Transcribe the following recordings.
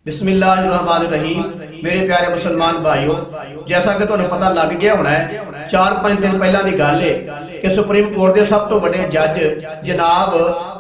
बिस्मिल्लाहिर्रहमानिर्रहीम। मेरे प्यारे मुसलमान भाइयों, जैसा कि तुहानू पता लग गया होना है, 4-5 दिन पहला की गल है कि सुप्रीम कोर्ट के सब तो बड़े जज जनाब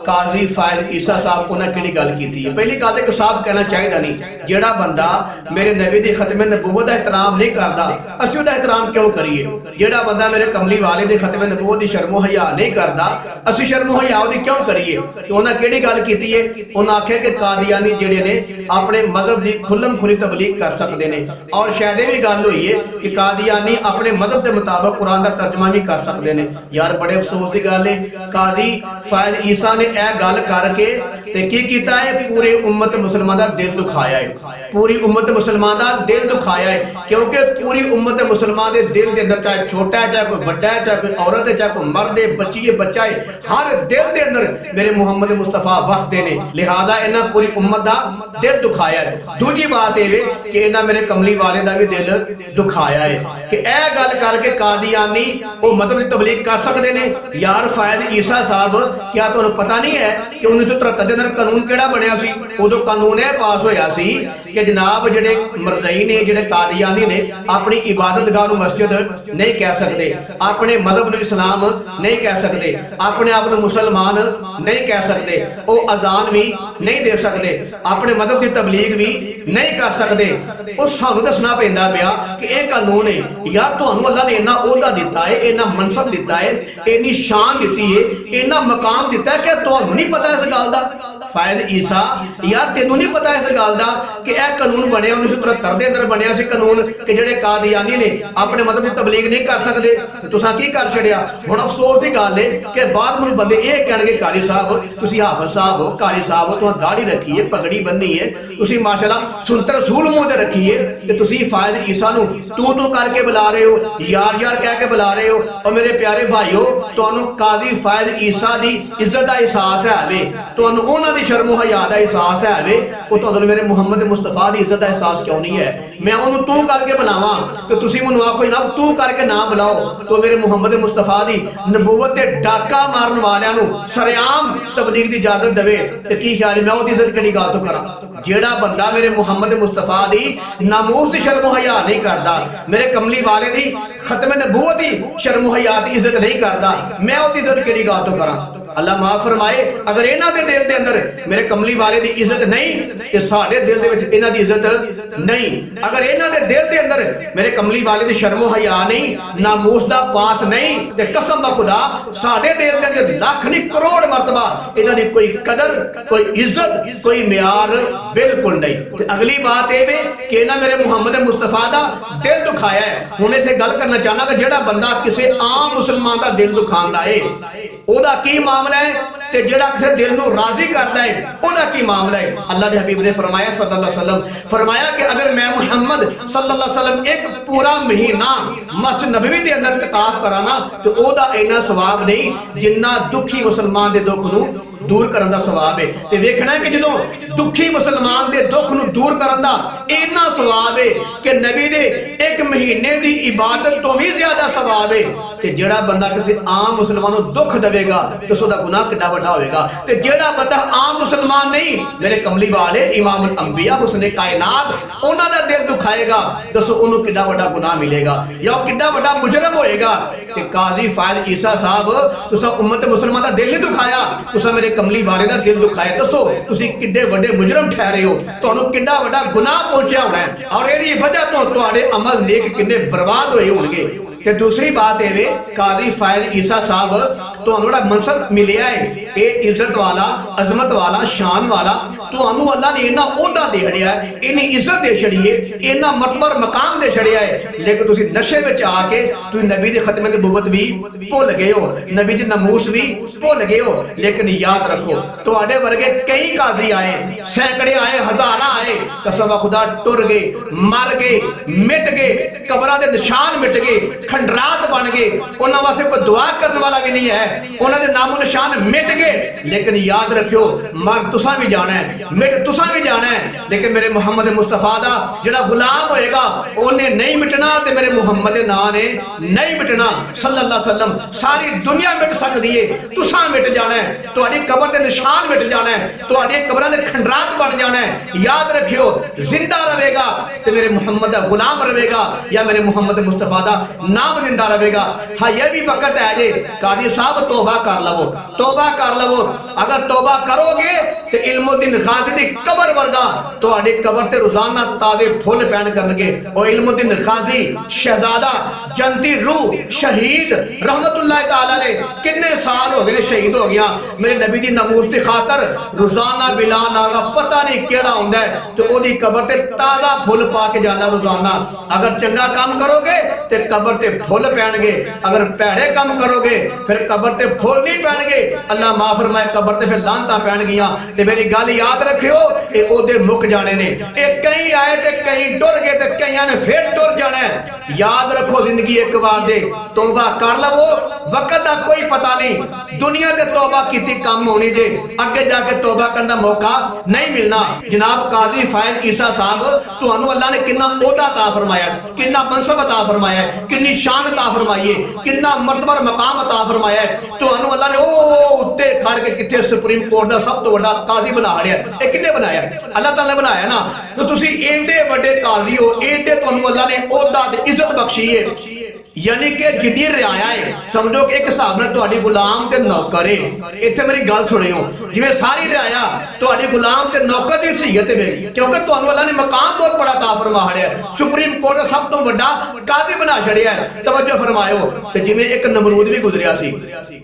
काजी फायद ईसा साहब उन्हें किहड़ी गल की है। पहली गल तो साफ कहना चाहिए नहीं, जिहड़ा बंदा मेरे नबी दी खत्मे नबूवत का एहतराम नहीं करता असीं उहदा एहतराम क्यों करिए। जिहड़ा बंदा मेरे कमली वाले दे खत्मे नबूवत की शर्मो हया नहीं करता असीं शर्मो हया उहदी क्यों करिए। तो उन्हें किहड़ी गल की है, उन्हें आख्या कि कादियानी जिहड़े ने अपने मजहब की खुल्लम खुली तबलीग कर सकते हैं, और शायद ये भी गल हुई है कि कादियानी अपने मजहब के मुताबिक कुरान का तर्जमा भी कर सकते हैं। यार बड़े अफसोस की गल है, कादी फायद ईसा ने यह गल करके ते की कीता है, पूरी उम्मत मुसलमान का दिल दुखाया है। पूरी उम्मत मुसलमान का दिल दुखाया है, क्योंकि पूरी उम्मत मुसलमान के दिल के अंदर चाहे छोटा है, चाहे कोई बड़ा है, चाहे कोई औरत है, चाहे कोई मर्द है, बच्ची है, बच्चा है, हर दिल के अंदर मेरे मुहम्मद मुस्तफा वसते ने। लिहाजा इन्हें पूरी उम्मत का दिल दुखाया है। दूसरी बात यह कि इन्हें मेरे कमली वाले का भी दिल दुखाया है कि यह गल करके कादियानी वो मतलब की तबलीग कर सकते हैं। यार फायद ईसा साहब, क्या तुहानू पता नहीं है कि 1973 के अंदर कानून केड़ा बनया सी? उदों कानून यह पास होया सी कि जनाब जिहड़े मरज़ई ने, जिहड़े कादियानी ने, अपनी इबादतगाह नूं मस्जिद नहीं कह सकते, अपने मजहब नूं इस्लाम नहीं कह सकते, अपने आप नूं मुसलमान नहीं कह सकते, वो अजान भी नहीं दे सकते, अपने मजहब की तबलीग भी नहीं कर सकते। और सानू दसना पैंदा पिया कि यह कानून है। यार तुहानू अल्लाह ने इन्ना ओहदा दिता है, इन्ना मनसब दिता है, इन्नी शान दी है, इन्ना मकाम दिता है, क्या तुहानू नहीं पता इस गल का? फायद ईसा, यार तेनू नहीं पता इस गल का कि यह कानून बनया 1973 के अंदर बनया सी कानून कि जिहड़े कादियानी ने अपने मतलब की तबलीग नहीं कर सकते। तुसां की कर छड़िया। हुण अफसोस की गल है कि बाद में बंदे ये कहणगे कारी साहब तुसीं हाफिज साहब हो, कारी साहब हो, तुहां दाढ़ी रखी है, पगड़ी बन्नी है, तुसीं माशाअल्लाह सुनत रसूल मुंह ते रखी है, कि तुसीं फायद ईसा नूं तू करके बुला रहे हो, यार यार कह के बुला रहे हो। और मेरे प्यारे भाईओ, तुहानू काजी फायद ईसा दी इज्जत का एहसास है, तुहानू उन्हां दी शर्मो हया दा एहसास है, वो तुहानू मेरे मुहम्मद मुस्तफा दी इज्जत का एहसास क्यों नहीं है? मैं उन्होंने तू करके बुलावां तो तुसीं मैनूं आखो ना तू करके ना बुलाओ, तो मेरे मुहम्मद मुस्तफा दी नबूवत ते डाका मारन वालियां नूं सरेआम तबलीग दी इजाजत देवे ते की ख्याल मैं ओहदी इज्जत किहड़ी गल तो करां? जेड़ा बंदा मेरे मुहम्मद मुस्तफा दी नामूस दी शर्मो हया नहीं करदा, मेरे कमली वाले दी खत्मे नबूवत दी शर्मो हया दी इज्जत नहीं करदा, मैं ओहदी इज्जत किहड़ी गल तो करां? अल्लाह माफ फरमाए, अगर इन्हां दे दिल दे अंदर मेरे कमली वाले दी इज्जत नहीं ते साडे दिल दे विच इन्हां दी इज्जत नहीं। अगर इन्हां दे दिल दे अंदर मेरे कमली वाले दी शर्मो हया नहीं, नामूस दा पास नहीं, ते कसम दा खुदा साडे दिल दे अंदर लाख नहीं करोड़ मरतबा इन्हां दी कोई कदर, कोई इज्जत, कोई म्यार बिल्कुल नहीं। ते अगली बात ये वे कि इन्हां मेरे मुहम्मद मुस्तफा दा दिल दुखाया है। हुण इत्थे गल करना चाहना कि जिहड़ा बंदा किसी आम मुसलमान दा दिल दुखांदा है ओदा की मामला है, ते जेड़ा किसी दिल नूं राजी करता है ओदा की मामला है? अल्लाह दे हबीब ने फरमाया सल्लल्लाहु अलैहि वसल्लम, फरमाया कि अगर मैं मुहम्मद सल्लल्लाहु अलैहि वसल्लम एक पूरा महीना मस्जिद नबवी दे अंदर इतिकाफ करा ना तो ओदा इन्ना सवाब नहीं जिन्ना दुखी मुसलमान दे दुख नूं दूर करन दा सवाब है। ते वेखना है कि जदों दुखी मुसलमान दे दुख नूं दूर करन दा इन्ना सवाब है कि नबी दे एक महीने दी इबादत तो भी ज्यादा सवाब है। ते जेड़ा बंदा किसी आम मुसलमान नूं दुख देवेगा तो उसदा गुनाह कितना बड़ा होगा। ते जेड़ा बंदा आम मुसलमान नहीं, मेरे कमली वाले इमामुल अंबिया हुस्ने कायनात उन्हां दा दिल दुखाएगा, दसो उन्हों कितना बड़ा गुनाह मिलेगा या कितना बड़ा मुजरम होएगा। कि काजी फायद ईसा साहब तुसा उम्मत मुसलमान दा दिल नहीं दुखाया, तुसा मेरे कमली वाले दा दिल दुखाया, दसो तुसी किड्डे बड़े मुजरम ठहरे हो, तुहानू कितना बड़ा गुनाह पहुंचा होना है, और इहदी वजह तो तुहाडे अमल नेक किन्ने बर्बाद होए होणगे। ते दूसरी बात ये काजी फायद ईसा साहब तुहानू जिहड़ा मनसब मिलिया है ये इज्जत वाला, अजमत वाला, शान वाला, तुहानू अल्लाह ने इन्ना ओहदा दे छड़िया है, इन्नी इज्जत दे छड़ी है, इन्ना मरतबा मकाम दे छड़िया है, लेकिन तुसी नशे विच आके तुसी नबी दे खत्मे नबूवत भी भुल गए हो, नबी दे नमूस भी भुल गए हो। लेकिन याद रखो तुहाडे वर्गे कई काजी आए, सैकड़े आए, हजारां आए, कसम खुदा टुर गए, मर गए, मिट गए, कब्रां दे निशान मिट गए, खंडरात बन गए, उन्हां वास्ते कोई दुआ करने वाला भी नहीं है, उन्हां दे नामो निशान मिट गए। लेकिन याद रखियो मर तुसां भी जाना है, मिट तुसां भी जाना है, लेकिन मेरे मुहम्मद मुस्तफा दा जिहड़ा गुलाम होएगा ओने नहीं मिटना, ते मेरे मुहम्मद दे नाम ने नहीं मिटना सल्लल्लाहु अलैहि वसल्लम। सारी दुनिया मिट सकदी है, तुसां मिट जाना है, तुहाडी कब्र दे निशान मिट जाना है, तुहाडी कब्रां दे खंडरात बन जाना है। याद रखियो रखियो जिंदा रहेगा तो मेरे मुहम्मद दा गुलाम रहेगा या मेरे मुहम्मद मुस्तफा दा नाम जिंदा रहेगा। हाँ ये भी वक्त है जे काजी साहब तौबा कर लवो, तौबा कर लवो। अगर तौबा करोगे तो इल्मुद्दीन गाजी दी कबर वर्गा तुहाडी कबर ते रोजाना ताजे फुल पैण करनगे। और इल्मुद्दीन गाजी शहजादा जंती रूह शहीद रहमतुल्लाह तआला अलैह कितने साल हो गए शहीद हो गया मेरे नबी दी नमूस दी खातर रोजाना बिलाल आगा पता नहीं केड़ा हुंदा है तो ओदी कबर ते ताजा फुल पा के जाना रोजाना। अगर चंगा काम करोगे ते कबर ते फुल पैणगे, अगर भैड़े काम करोगे फिर कबर ते फुल नहीं पैणगे। अल्लाह माफ फरमाए कबर ते फिर लानतां पैणगियां। ते मेरी गल याद रखियो ये ओदे मुक जाने ने, ये कई आए ते कई टुर गए ते कईयां ने फिर टुर जाना है। याद रखो जिंदगी एक बार दे, तौबा कर लवो, वक्त दा कोई पता नहीं। दुनिया ते तौबा कीती कम होनी जे, अगे जाके तौबा करने का मौका नहीं मिलना। जनाब काजी फायज ईसा साहब तुहानू अल्लाह ने कितना ओहदा अता फरमाया, कितना मनसब अता फरमाया, कितनी शान अता फरमाई है, कितना मर्तबा मकाम अता फरमाया है। तुहानू अल्लाह ने ओ उत्ते खड़ के किथे सुप्रीम कोर्ट दा सब तो बड़ा काजी बना लिया। ये किन्ने बनाया? अल्लाह ताला ने बनाया ना। तो तुसी एडे बड़े काजी हो, एडे तुहानू अल्लाह ने ओहदा ते इज्जत बख्शी है। यानी कि जिन्नी रियाया है समझो कि एक हिसाब नाल तुहाडी गुलाम ते नौकर है। इत्थे मेरी गल सुनियो, जिवें सारी रियाया तुहाडी गुलाम ते नौकर दी हैसियत है, क्योंकि तुहानू अल्लाह ने मकाम बहुत बड़ा अता फरमा छड़िया, सुप्रीम कोर्ट दा सब तो बड़ा काजी बना छड़िया है। तवज्जो फरमायो ते जिवें एक नमरूद भी गुजरिया सी,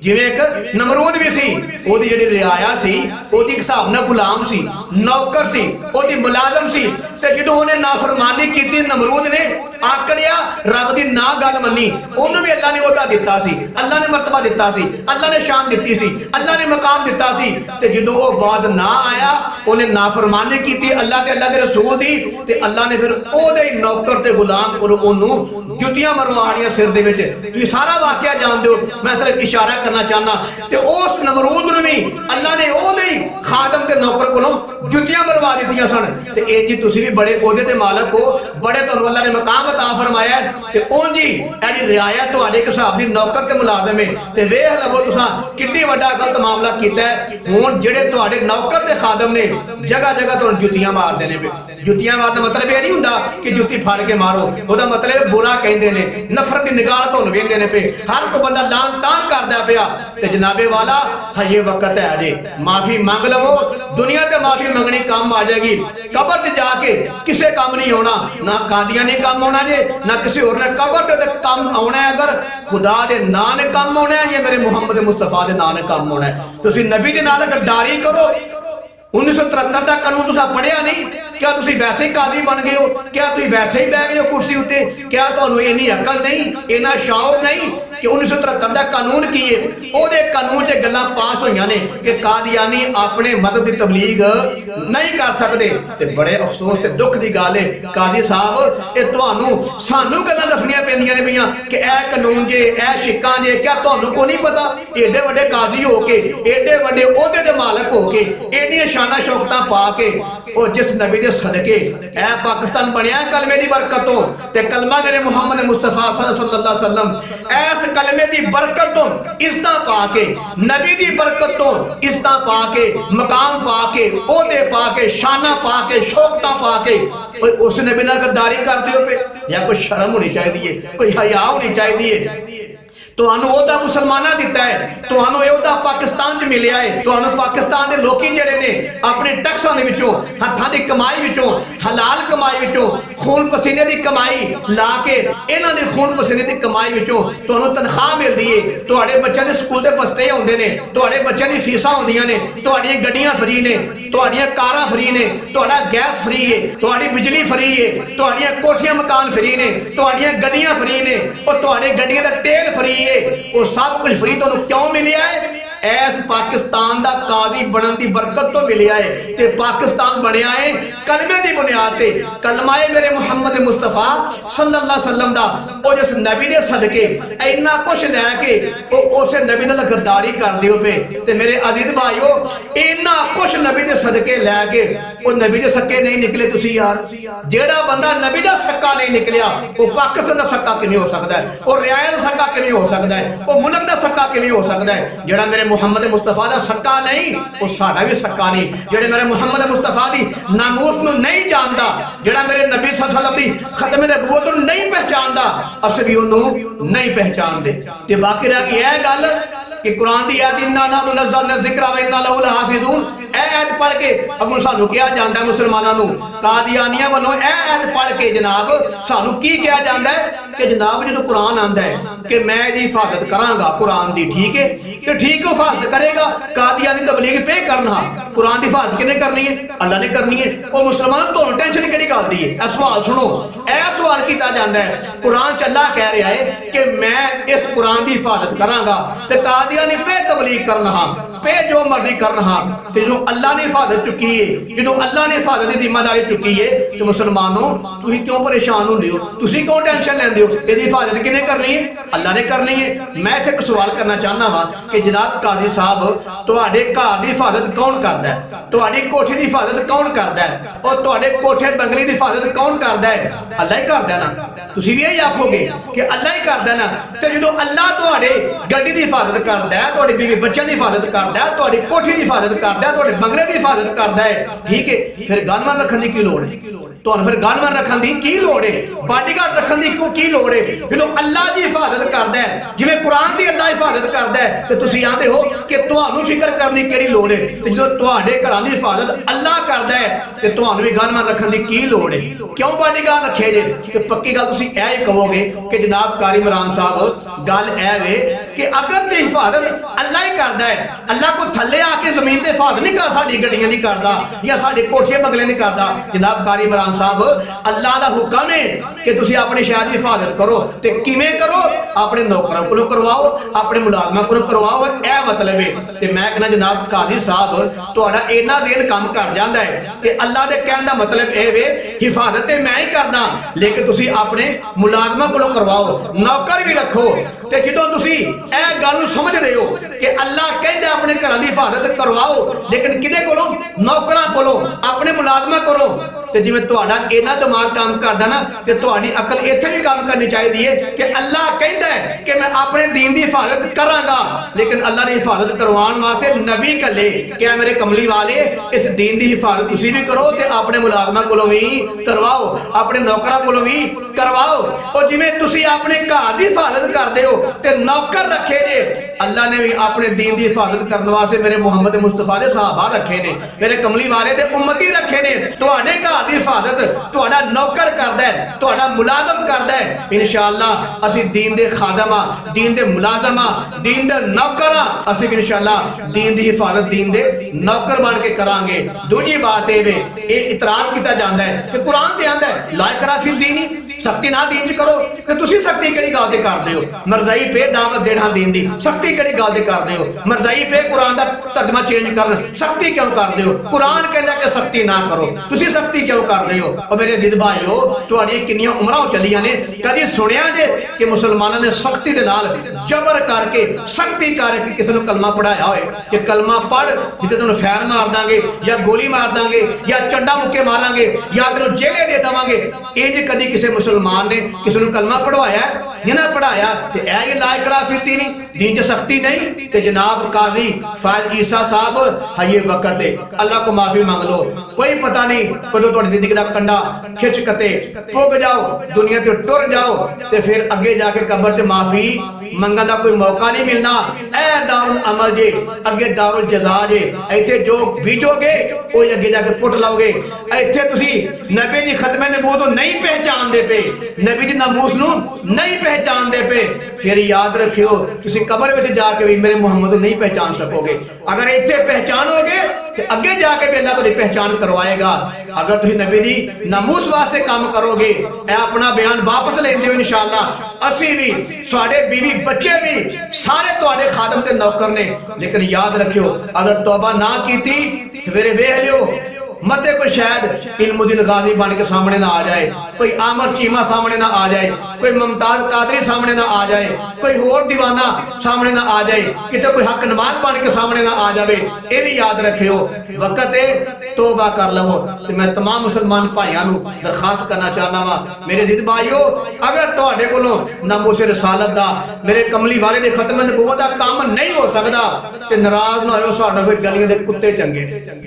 जिवें एक नमरूद भी सी, ओदी जेहड़ी रियाया सी ओदी हिसाब नाल गुलाम सी, नौकर सी, ओदी मुलाजम सी। ते जदों ओने नाफरमानी कीती नमरूद ने आकड़िया रब दी ना गल मन्नी, ओनू भी अल्लाह ने ओहदा दिता सी, अल्लाह ने मर्तबा दिता सी, अल्लाह ने शान दिती सी, अल्लाह ने मकाम दिता सी। ते जदों ओ बात ना आया ओने नाफरमानी कीती अल्लाह ते अल्लाह दे रसूल दी, ते अल्लाह ने फिर ओदे नौकर ते गुलाम कोल ओनू जुतियां मरवाणियां सिर दे विच। तुसीं सारा वाकया जानदे हो, मैं सिर्फ इशारा करना चाहना। ते उस नमरूद नूं भी अल्लाह ने ओदे खादम ते नौकर कोलों जुतियां मरवा दित्तियां सन। ते ए जी तुसीं भी बड़े ओहदे ते मालक हो, बड़े तुहानू अल्लाह ने मकाम अता फरमाया ते उंज ही एडी रियाया तुहाडे हिसाब दी नौकर ते मुलाजम है। ते वेख लवो तुसां किड्डी वड्डा गलत मामला कीता है। हुण जेड़े तुहाडे नौकर ते खादम ने जगह जगह तुहानू जुतियां मारदे ने पे। जुतियां मारन दा मतलब ये नहीं हुंदा कि जुत्ती फाड़ के मारो, ओहदा मतलब बुरा कहंदे ने, नफरत दी निगाह तुहानू वेंदे ने पे, हर कोई बंदा लान तान करदा पिया। ते जनाबे वाला हजे वक्त है जे माफी मांग लवो, दुनिया ते माफी मंगनी काम आ जाएगी, कबर ते जाके किसे काम नहीं होना, ना कादियां ने काम होना जे ना किसी और ने कबर ते काम आना है। अगर खुदा दे नाम ने काम होना है या मेरे मुहम्मद मुस्तफा दे नाम ने काम होना है। तुसी नबी दे नाल गद्दारी करो। 1973 का कानून तुसा पढ़िया नहीं? क्या तुसी वैसे ही काजी बन गए हो? क्या तुसी वैसे ही बैठ गए हो कुर्सी उत्ते? क्या तुहानू इन्नी अकल नहीं, इन्ना शौर नहीं कि 1973 का कानून की है? ओदे कानून च गल्लां पास होईयां ने कि कादियानी अपने मदद की तबलीग नहीं कर सकते। ते बड़े अफसोस ते दुख की गल है काजी साहब, ये तुहानू सानू गल्लां दसणियां पैंदियां ने पईयां कि ए कानून जे ए शिक्कां जे, क्या तुहानू को नहीं पता? एडे वड्डे काजी हो के, एडे वड्डे ओहदे दे मालक हो के, एडियां शाना शौकतां पा के ओ जिस नबी दे सदके ए पाकिस्तान बनया कलमे दी बरकत तो, ते कलमा मेरे मुहम्मद मुस्तफा सल्लल्लाहु अलैहि वसल्लम ऐस कलमे दी बरकत तो इज्जतां पा के, नबी दी बरकत तो इज्जतां पा के, मकाम पा के, ओहदे पा के, शाना पा के, शौकतां पा के उस नबी नाल गद्दारी करदे हो पे? या कोई शर्म होनी चाहिए, कोई हया होनी चाहिए। तुहानू ओहदा मुसलमाना दिता है, तुहानू ओहदा पाकिस्तान च मिलिया है। तुहानू पाकिस्तान दे लोकी जेड़े ने अपने टैक्सां दे विचों, हत्थां दी कमाई विचों, हलाल कमाई विचों, खून पसीने दी कमाई ला के इन्हां दे खून पसीने दी कमाई विचों तुहानू तनख्वाह मिलदी है। तुहाडे बच्चों दे स्कूल दे बस्ते होंदे ने, तुहाडे बच्चों दी फीसां होंदियां ने, तुहाडीआं गड्डियां फ्री ने, तुहाडीआं कारां फ्री ने, तुहाडा गैस फ्री है, तुहाडी बिजली फ्री है, तुहाडीआं कोठियां मकान फ्री ने, तुहाडीआं गड्डियां फ्री ने, और तुहाडे गड्डियां दा तेल फ्री है। वो सब कुछ फ्री तो क्यों मिलिया है? ऐस पाकिस्तान दा काजी बनन दी बरकत तो मिलिया है। ते पाकिस्तान बनया है कलमे दी बुनियाद ते, कलमाए मेरे मुहम्मद मुस्तफा सल्लल्लाहु अलैहि वसल्लम दा। ओ जिस नबी दे सदके इन्ना कुछ लैके ओ उस नबी नाल गद्दारी करदे हो पे। ते मेरे अजीज भाईओ इन्ना कुछ नबी दे सदके लैके ਉਹ ਨਬੀ ਦੇ ਸੱਕੇ ਨਹੀਂ ਨਿਕਲੇ ਤੁਸੀਂ ਯਾਰ। ਜਿਹੜਾ ਬੰਦਾ ਨਬੀ ਦਾ ਸੱਕਾ ਨਹੀਂ ਨਿਕਲਿਆ ਉਹ ਪਾਕਿਸਤਾਨ ਦਾ ਸੱਕਾ ਕਿਵੇਂ ਹੋ ਸਕਦਾ ਹੈ? ਉਹ ਰਿਆਇਤ ਦਾ ਸੱਕਾ ਕਿਵੇਂ ਹੋ ਸਕਦਾ ਹੈ? ਉਹ ਮੁਲਕ ਦਾ ਸੱਕਾ ਕਿਵੇਂ ਹੋ ਸਕਦਾ ਹੈ? ਜਿਹੜਾ ਮੇਰੇ ਮੁਹੰਮਦ ਮੁਸਤਫਾ ਦਾ ਸੱਕਾ ਨਹੀਂ ਉਹ ਸਾਡਾ ਵੀ ਸੱਕਾ ਨਹੀਂ। ਜਿਹੜੇ ਮੇਰੇ ਮੁਹੰਮਦ ਮੁਸਤਫਾ ਦੀ ਨਾਮੂਸ ਨੂੰ ਨਹੀਂ ਜਾਣਦਾ, ਜਿਹੜਾ ਮੇਰੇ ਨਬੀ ਸੱਲੱਲਾਹੁ ਅਲੈहि ਵਸੱਲਮ ਦੀ ਖਤਮ ਨਬੂਵਤ ਨੂੰ ਨਹੀਂ ਪਹਿਚਾਨਦਾ, ਅਸੀਂ ਵੀ ਉਹਨੂੰ ਨਹੀਂ ਪਹਿਚਾਨਦੇ। ਤੇ ਬਾਕੀ ਰਹਿ ਗਈ ਇਹ ਗੱਲ कि कुरान दी आयत इन्ना नहनु नज़्ज़लना ज़िक्रा व इन्ना लहु लहाफ़िज़ून, ਇਹ ਆਇਤ ਪੜ੍ਹ ਕੇ ਅਗੋਂ ਸਾਨੂੰ ਕਿਹਾ ਜਾਂਦਾ ਮੁਸਲਮਾਨਾਂ ਨੂੰ, ਕਾਦੀਆਨੀਆਂ ਵੱਲੋਂ ਇਹ ਆਇਤ ਪੜ੍ਹ ਕੇ ਜਨਾਬ ਸਾਨੂੰ ਕੀ ਕਿਹਾ ਜਾਂਦਾ ਹੈ ਕਿ ਜਨਾਬ ਜਦੋਂ ਕੁਰਾਨ ਆਂਦਾ ਹੈ ਕਿ ਮੈਂ ਇਹਦੀ ਹਿਫਾਜ਼ਤ ਕਰਾਂਗਾ ਕੁਰਾਨ ਦੀ, ਠੀਕ ਹੈ ਕਿ ਠੀਕ ਹਿਫਾਜ਼ਤ ਕਰੇਗਾ। ਕਾਦੀਆਨੀ ਤਬਲੀਗ ਪੇ ਕਰਨਾ, ਕੁਰਾਨ ਦੀ ਹਿਫਾਜ਼ਤ ਕਿਹਨੇ ਕਰਨੀ ਹੈ? ਅੱਲਾ ਨੇ ਕਰਨੀ ਹੈ। ਉਹ ਮੁਸਲਮਾਨ ਤੁਹਾਨੂੰ ਟੈਨਸ਼ਨ ਕਿਹੜੀ ਗੱਲ ਦੀ ਹੈ? ਇਹ ਸਵਾਲ ਸੁਣੋ, ਇਹ ਸਵਾਲ ਕੀਤਾ ਜਾਂਦਾ ਹੈ ਕੁਰਾਨ ਚ ਅੱਲਾ ਕਹਿ ਰਿਹਾ ਹੈ ਕਿ ਮੈਂ ਇਸ ਕੁਰਾਨ ਦੀ ਹਿਫਾਜ਼ਤ ਕਰਾਂਗਾ ਤੇ ਕਾਦੀਆਨੀ ਪੇ ਤਬਲੀਗ ਕਰਨਾ, पे जो मर्जी कर रहा। फिर जो अल्लाह ने हिफाजत चुकी है, जो अल्लाह ने हिफाजत की जिम्मेदारी चुकी है, तो मुसलमानों तुसी क्यों परेशान होंदे हो? तुसी क्यों टेंशन लेंदे हो? इसकी हिफाजत किने करनी है? अल्लाह ने करनी है। मैं इत्थे एक सवाल करना चाहना वा कि जनाब काजी साहब तुहाडे घर दी हिफाजत कौन करदा है? तुहाडी कोठी दी हिफाजत कौन करदा है? और तुहाडे कोठे बंगले दी हिफाजत कौन करदा है? अल्लाह ही करदा है ना। तुसी भी यही आखोगे कि अल्लाह ही करदा है ना। ते जो अल्लाह तुहाडे गड्डी दी हिफाजत करदा है, तुहाडी बीवी बच्चों दी हिफाजत करदा है, ਤੁਹਾਡੀ ਕੋਠੀ ਦੀ ਹਿਫਾਜ਼ਤ ਕਰਦਾ ਹੈ, ਤੁਹਾਡੇ ਬੰਗਲੇ ਦੀ ਹਿਫਾਜ਼ਤ ਕਰਦਾ ਹੈ, ਠੀਕ ਹੈ, ਫਿਰ ਗਨਮੈਨ ਰੱਖਣ ਦੀ ਕੀ ਲੋੜ ਹੈ? ਤੁਹਾਨੂੰ ਫਿਰ ਗਨਮੈਨ ਰੱਖਣ ਦੀ ਕੀ ਲੋੜ ਹੈ? ਬਾਡੀਗਾਰਡ ਰੱਖਣ ਦੀ ਕੀ ਲੋੜ ਹੈ? ਜਦੋਂ ਅੱਲਾ ਦੀ ਹਿਫਾਜ਼ਤ ਕਰਦਾ ਹੈ, ਜਿਵੇਂ ਕੁਰਾਨ ਦੀ ਅੱਲਾ ਹਿਫਾਜ਼ਤ ਕਰਦਾ ਹੈ, ਤੇ ਤੁਸੀਂ ਆਂਦੇ ਹੋ ਕਿ ਤੁਹਾਨੂੰ ਫਿਕਰ ਕਰਨ ਦੀ ਕਿਹੜੀ ਲੋੜ ਹੈ? ਤੇ ਜਦੋਂ ਤੁਹਾਡੇ ਘਰਾਂ ਦੀ ਹਿਫਾਜ਼ਤ ਅੱਲਾ ਕਰਦਾ ਹੈ ਤੇ ਤੁਹਾਨੂੰ ਵੀ ਗਨਮੈਨ ਰੱਖਣ ਦੀ ਕੀ ਲੋੜ ਹੈ? ਕਿਉਂ ਬਾਡੀਗਾਰਡ ਰੱਖੇ ਜੇ? ਤੇ ਪੱਕੀ ਗੱਲ ਤੁਸੀਂ ਇਹ ਹੀ ਕਹੋਗੇ ਕਿ ਜਨਾਬ ਕਾਰੀ ਇਮਰਾਨ ਸਾਹਿਬ ਗੱਲ ਇਹ ਵੇ ਕਿ ਅਗਰ ਤੇ ਹਿਫਾਜ਼ਤ ਅੱਲਾ ਹੀ ਕਰਦਾ ਹੈ, ਅੱਲਾ ਕੋ ਥੱਲੇ ਆ ਕੇ ਜ਼ਮੀਨ ਤੇ ਹਿਫਾਜ਼ਤ ਨਹੀਂ ਕਰ ਸਾਡੀ ਗੱਡੀਆਂ ਦੀ ਕਰਦਾ ਜਾਂ ਸਾਡੇ ਕੋਠੀਆਂ ਬੰਗਲੇ ਦੀ ਕਰਦਾ। ਜਨਾਬ ਕਾਰੀ ਇਮਰਾਨ ਸਾਹਿਬ ਅੱਲਾ ਦਾ ਹੁਕਮ ਹੈ ਕਿ ਤੁਸੀਂ ਆਪਣੇ ਸ਼ਹਿਰ ਦੀ ਹਿਫਾਜ਼ਤ ਕਰੋ। ਤੇ ਕਿਵੇਂ ਕਰੋ? ਆਪਣੇ ਨੌਕਰਾਂ ਕੋਲੋਂ ਕਰਵਾਓ, ਆਪਣੇ ਮੁਲਾਜ਼ਮਾਂ ਕੋਲੋਂ ਕਰਵਾਓ। ਇਹ ਮਤਲਬ ਹੈ। ਤੇ ਮੈਂ ਕਹਿੰਦਾ ਜਨਾਬ ਕਾਜ਼ੀ ਸਾਹਿਬ ਤੁਹਾਡਾ ਇੰਨਾ ਜ਼ਿਹਨ ਕੰਮ ਕਰ ਜਾਂਦਾ ਹੈ ਕਿ ਅੱਲਾ ਦੇ ਕਹਿਣ ਦਾ ਮਤਲਬ ਇਹ ਵੇ ਹਿਫਾਜ਼ਤ ਤੇ ਮੈਂ ਹੀ ਕਰਦਾ, ਲੇਕਿਨ ਤੁਸੀਂ ਆਪਣੇ ਮੁਲਾਜ਼ਮਾਂ ਕੋਲੋਂ ਕਰਵਾਓ, ਨੌਕਰ ਵੀ ਰੱਖੋ। ਤੇ ਜਦੋਂ ਤੁਸੀਂ ਇਹ ਗੱਲ ਨੂੰ ਸਮਝਦੇ ਹੋ ਕਿ ਅੱਲਾ ਕਹਿੰਦਾ ਆਪਣੇ ਘਰਾਂ ਦੀ ਹਿਫਾਜ਼ਤ ਕਰਵਾਓ, ਲੇਕਿਨ ਕਿਹਦੇ ਕੋਲੋਂ? ਨੌਕਰਾਂ ਕੋਲੋਂ, ਆਪਣੇ ਮੁਲਾਜ਼ਮਾਂ ਕੋਲੋਂ। ਤੇ ਜਿਵੇਂ ਤੁਹਾਡਾ ਇਹਨਾਂ ਦਿਮਾਗ ਕੰਮ ਕਰਦਾ ਨਾ, ਤੇ ਤੁਹਾਡੀ ਅਕਲ ਇੱਥੇ ਵੀ ਕੰਮ ਕਰਨੀ ਚਾਹੀਦੀ ਹੈ ਕਿ ਅੱਲਾ ਕਹਿੰਦਾ ਹੈ ਕਿ ਮੈਂ ਆਪਣੇ ਦੀਨ ਦੀ ਹਿਫਾਜ਼ਤ ਕਰਾਂਗਾ, ਲੇਕਿਨ ਅੱਲਾ ਨੇ ਹਿਫਾਜ਼ਤ ਕਰਵਾਉਣ ਵਾਸਤੇ ਨਬੀ ਕੱਲੇ ਕਿ ਮੇਰੇ ਕਮਲੀ ਵਾਲੇ ਇਸ ਦੀਨ ਦੀ ਹਿਫਾਜ਼ਤ ਤੁਸੀਂ ਵੀ ਕਰੋ ਤੇ ਆਪਣੇ ਮੁਲਾਜ਼ਮਾਂ ਕੋਲੋਂ ਵੀ ਕਰਵਾਓ, ਆਪਣੇ ਨੌਕਰਾਂ ਕੋਲੋਂ ਵੀ ਕਰਵਾਓ। ਉਹ ਜਿਵੇਂ ਤੁਸੀਂ ਆਪਣੇ ਘਰ ਦੀ ਹਿਫਾਜ਼ਤ ਕਰਦੇ ਹੋ ਤੇ ਨੌਕਰ ਰੱਖੇ ਜੇ, ਅੱਲਾ ਨੇ ਵੀ ਆਪਣੇ ਦੀਨ ਦੀ ਹਿਫਾਜ਼ਤ ਕਰਨ ਵਾਸਤੇ ਮੇਰੇ ਮੁਹੰਮਦ ਮੁਸਤਫਾ ਦੇ ਸਹਾਬਾ ਰੱਖੇ ਨੇ, ਮੇਰੇ ਕਮਲੀ ਵਾਲੇ ਦੇ ਉਮਤੀ ਰੱਖੇ ਨੇ। ਤੁਹਾਡੇ ਘਰ ਦੀ ਹਿਫਾਜ਼ਤ ਤੁਹਾਡਾ ਨੌਕਰ ਕਰਦਾ ਹੈ, ਤੁਹਾਡਾ ਮੁਲਾਜ਼ਮ ਕਰਦਾ ਹੈ। ਇਨਸ਼ਾਅੱਲਾ ਅਸੀਂ ਦੀਨ ਦੇ ਖਾਦਮਾ, ਦੀਨ ਦੇ ਮੁਲਾਜ਼ਮਾ, ਦੀਨ ਦੇ ਨੌਕਰਾਂ, ਅਸੀਂ ਇਨਸ਼ਾਅੱਲਾ ਦੀਨ ਦੀ ਹਿਫਾਜ਼ਤ ਦੀਨ ਦੇ ਨੌਕਰ ਬਣ ਕੇ ਕਰਾਂਗੇ। ਦੂਜੀ ਬਾਤ ਇਹ ਵੇ, ਇਹ ਇਤਰਾਜ਼ ਕੀਤਾ ਜਾਂਦਾ ਹੈ ਕਿ ਕੁਰਾਨ ਤੇ ਆਂਦਾ ਹੈ ਲਾ ਇਕਰਾਹ ਫਿ ਦੀਨ, ਸਖਤੀ ਨਾ ਦੀਨ ਚ ਕਰੋ। ਤੇ ਤੁਸੀਂ ਸਖਤੀ ਕਿਹੜੀ ਗੱਲ ਤੇ ਕਰਦੇ ਹੋ? ਮਰਜ਼ਾਈ ਪੇ ਦਾਵਤ ਦੇਣਾ ਦੀਨ ਦੀ, ਸਖਤੀ ਕਿਹੜੀ ਗੱਲ ਤੇ ਕਰਦੇ ਹੋ? ਮਰਜ਼ਾਈ ਪੇ ਕੁਰਾਨ ਦਾ ਤਰਜਮਾ ਚੇਂਜ ਕਰਨ, ਸਖਤੀ ਕਿਉਂ ਕਰਦੇ ਹੋ? ਕੁਰਾਨ ਕਹਿੰਦਾ ਕਿ ਸਖਤੀ ਨਾ ਕਰੋ, ਤੁਸੀਂ ਸਖਤੀ ਕਿਉਂ ਕਰਦੇ ਹੋ? ਉਹ ਮੇਰੇ ਜ਼ਿੱਦ ਭਾਈਓ ਤੁਹਾਡੀਆਂ ਕਿੰਨੀਆਂ ਉਮਰਾਂ ਚੱਲੀਆਂ ਨੇ, ਕਦੀ ਸੁਣਿਆ ਜੇ ਕਿ ਮੁਸਲਮਾਨਾਂ ਨੇ ਸਖਤੀ ਦੇ ਨਾਲ ਜ਼ਬਰ ਕਰਕੇ ਸਖਤੀ ਕਰਕੇ ਕਿਸੇ ਨੂੰ ਕਲਮਾ ਪੜਾਇਆ ਹੋਏ ਕਿ ਕਲਮਾ ਪੜ ਜਿੱਤੇ ਤੁਹਾਨੂੰ ਫੈਰ ਮਾਰ ਦਾਂਗੇ ਜਾਂ ਗੋਲੀ ਮਾਰ ਦਾਂਗੇ ਜਾਂ ਚੰਡਾ ਮੁੱਕੇ ਮਾਰਾਂਗੇ ਜਾਂ ਤੈਨੂੰ ਜੇਲੇ ਦੇ ਦੇਵਾਂਗੇ? ਇੰਜ ਕਦੀ ਕਿਸੇ ਮੁਸਲਮਾਨ ਨੇ ਕਿਸੇ ਨੂੰ ਕਲਮਾ ਪੜਵਾਇਆ? ਜਿਹਨਾਂ ਪੜਾਇਆ ਤੇ ਇਹ ਲਾ ਇਕਰਾਹ ਫੀ ਦੀਨ, दीन च सख्ती नहीं। ते जनाब काजी फायज ईसा साहब हये वक्त है, अल्लाह को माफी मांग लो। कोई पता नहीं कदों तुहाडी जिंदगी दा कंडा खिच कते पुग जाओ, दुनिया ते टुर जाओ ते फिर अगे जाके कब्र च माफी मंगण दा कोई मौका नहीं मिलना। ए दारुल अमल जे, अगे दारुल जज़ा जे। इत्थे जो बीजोगे ओ अगे जाके पुट लाओगे। इत्थे तुसी नबी दी खत्मे नबूवत नहीं पहचानदे पे, नबी दी नामूस नूं नहीं पहचानदे पे, फिर याद रखियो तुसी कब्र विच जाके भी मेरे मुहम्मद नहीं पहचान सकोगे। अगर इत्थे पहचानोगे तो अगे जाके भी अल्लाह तुहाडी पहचान करवाएगा। अगर तुसी नबी दी नामूस वास्ते काम करोगे, ए अपना बयान वापस लेंदे हो इंशाअल्लाह। असी भी साडे बीवी बच्चे भी सारे तुहाडे खादम ते नौकर ने, लेकिन याद रखियो अगर तौबा ना कीती फिर वेख लियो मते कोई शायद इल्मुद्दीन गाजी बन के सामने ना आ जाए। कोई आमर चीमा सामने ना आ जाए, कोई मुमताज कादरी सामने ना आ जाए, कोई होर दीवाना सामने ना आ जाए, किते कोई हक नमाज बन के सामने ना आ जाए। ये भी याद रखियो, वक्त है तौबा कर लवो। तो मैं तमाम मुसलमान भाइयों को दरखास्त करना चाहना वा, मेरे जिद भाइयों, अगर तुहाडे कोलों नामूस रसालत दा, मेरे कमली वाले दे खत्म नबूवत दा काम नहीं हो सकदा ते नाराज ना होयो, साडा फिर गलियां दे कुत्ते चंगे।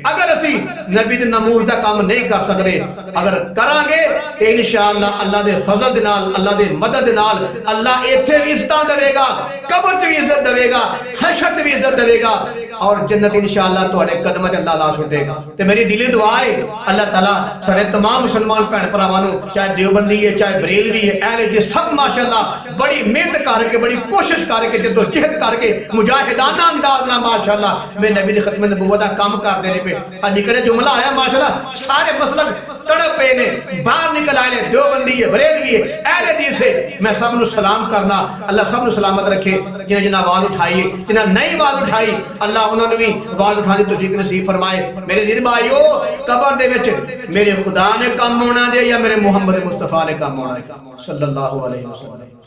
अगर असी नबी दे नामूस दा काम नहीं कर सकदे, अगर करांगे ते इंशाअल्लाह अल्लाह दे फजल दे नाल, अल्लाह दे मदद दे नाल अल्लाह इत्थे भी इज्जत देवेगा, कब्र च भी इज्जत देवेगा, हशर च भी इज्जत देवेगा और जन्नत इंशाअल्लाह तुहाडे कदमां च अल्लाह ला सुटेगा। ते मेरी दिली दुआ है अल्लाह ताला सारे तमाम मुसलमान भैन भरावां नूं, चाहे देवबंदी है, चाहे बरेलवी है, अहले जी सब माशाअल्लाह बड़ी मेहनत करके, बड़ी कोशिश करके, जद्दोजहद करके, मुजाहिदाना अंदाज नाल माशाअल्लाह मेरे नबी दी खत्म नबूवत दा काम करदे ने पे। अज निकले जुमला आया माशाअल्लाह, सारे मसलक तड़प पे ने, बाहर निकल आए ने, देवबंदी है, बरेलवी है, अहले जी से मैं सब नूं सलाम करना। अल्लाह सब नूं सलामत रखे। जिन्हें जिन्हें आवाज उठाई है, जिन्हें नहीं आवाज उठाई, अल्लाह उन्होंने भी आवाज उठाने की तौफीक नसीब फरमाए। मेरे दिल भाइयों, कब्र दे विच मेरे खुदा ने काम होना जे या मेरे मुहम्मद मुस्तफा ने काम होना है सल्लल्लाहु अलैहि वसल्लम।